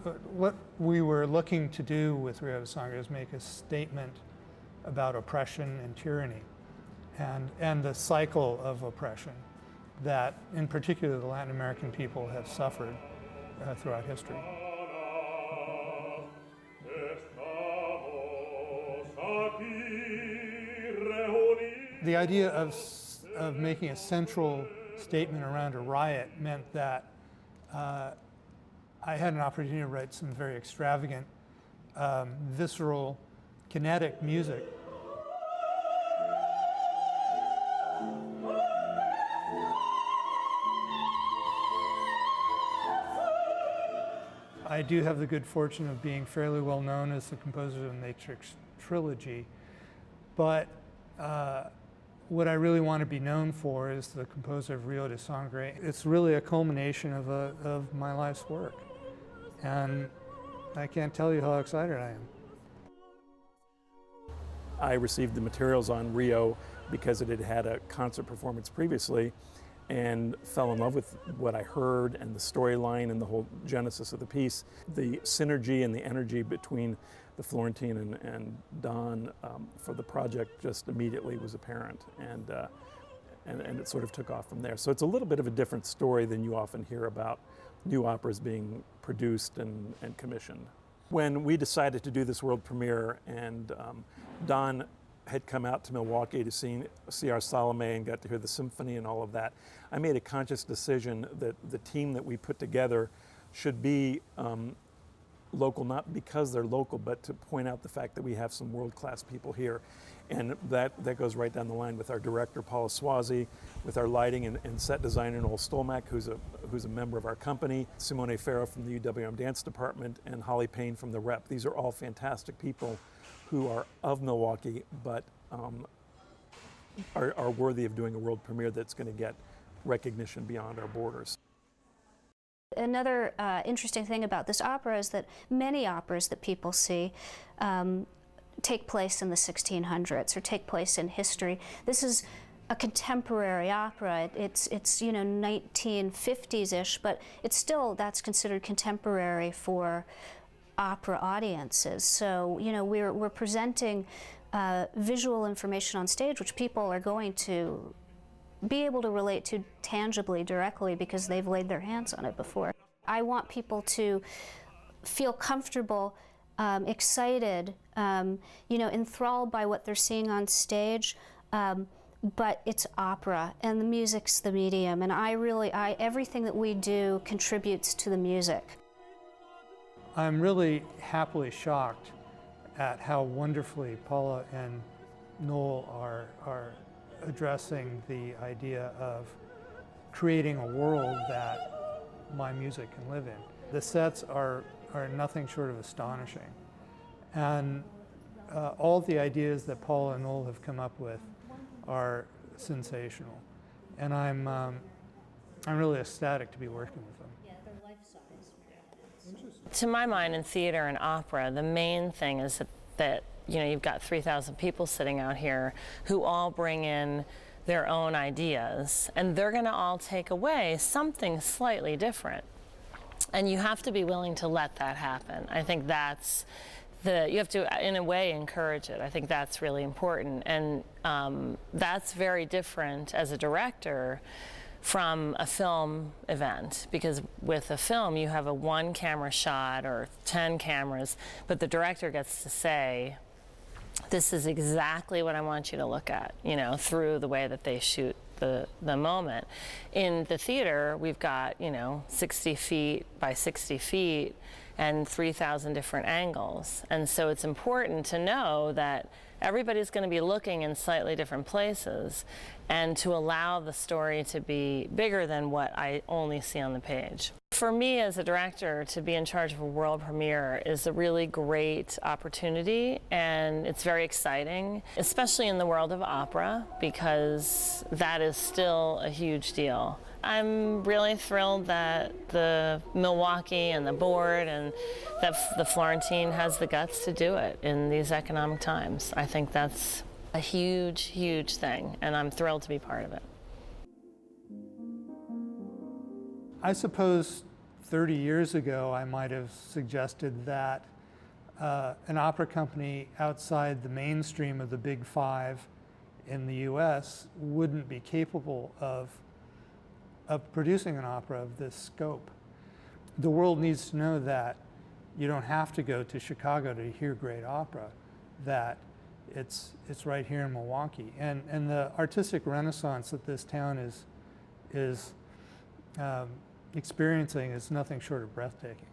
What we were looking to do with Rio de Sangre is make a statement about oppression and tyranny and the cycle of oppression that, in particular, the Latin American people have suffered throughout history. The idea of making a central statement around a riot meant that I had an opportunity to write some very extravagant, visceral, kinetic music. I do have the good fortune of being fairly well known as the composer of the Matrix trilogy, but what I really want to be known for is the composer of Rio de Sangre. It's really a culmination of my life's work, and I can't tell you how excited I am. I received the materials on Rio because it had had a concert performance previously, and fell in love with what I heard and the storyline and the whole genesis of the piece. The synergy and the energy between the Florentine and Don for the project just immediately was apparent, and it sort of took off from there. So it's a little bit of a different story than you often hear about new operas being produced and commissioned. When we decided to do this world premiere, and Don had come out to Milwaukee to see our Salome and got to hear the symphony and all of that, I made a conscious decision that the team that we put together should be local, not because they're local, but to point out the fact that we have some world-class people here. And that goes right down the line with our director, Paula Swazi, with our lighting and set designer, Noel Stolmack, who's a member of our company, Simone Farrow from the UWM Dance Department, and Holly Payne from the Rep. These are all fantastic people who are of Milwaukee, but are worthy of doing a world premiere that's going to get recognition beyond our borders. Another interesting thing about this opera is that many operas that people see take place in the 1600s or take place in history. This is a contemporary opera. It's 1950s-ish, but it's still, that's considered contemporary for opera audiences. So, we're presenting visual information on stage which people are going to be able to relate to tangibly, directly, because they've laid their hands on it before. I want people to feel comfortable, excited, enthralled by what they're seeing on stage, but it's opera, and the music's the medium, and everything that we do contributes to the music. I'm really happily shocked at how wonderfully Paula and Noel are addressing the idea of creating a world that my music can live in. The sets are nothing short of astonishing. And all the ideas that Paula and Noel have come up with are sensational. And I'm really ecstatic to be working with them. Yeah, they're life-size. To my mind, in theater and opera, the main thing is that you've got 3,000 people sitting out here who all bring in their own ideas, and they're going to all take away something slightly different. And you have to be willing to let that happen. I think you have to, in a way, encourage it. I think that's really important. And that's very different as a director from a film event, because with a film you have a 1-camera shot or 10 cameras, but the director gets to say, this is exactly what I want you to look at, through the way that they shoot the moment. In the theater, we've got, 60 feet by 60 feet and 3,000 different angles. And so it's important to know that everybody's going to be looking in slightly different places, and to allow the story to be bigger than what I only see on the page. For me as a director, to be in charge of a world premiere is a really great opportunity, and it's very exciting, especially in the world of opera, because that is still a huge deal. I'm really thrilled that the Milwaukee and the board and that the Florentine has the guts to do it in these economic times. I think that's a huge, huge thing, and I'm thrilled to be part of it. I suppose 30 years ago, I might have suggested that an opera company outside the mainstream of the big five in the US wouldn't be capable of producing an opera of this scope. The world needs to know that you don't have to go to Chicago to hear great opera, that it's right here in Milwaukee. And the artistic renaissance that this town is experiencing is nothing short of breathtaking.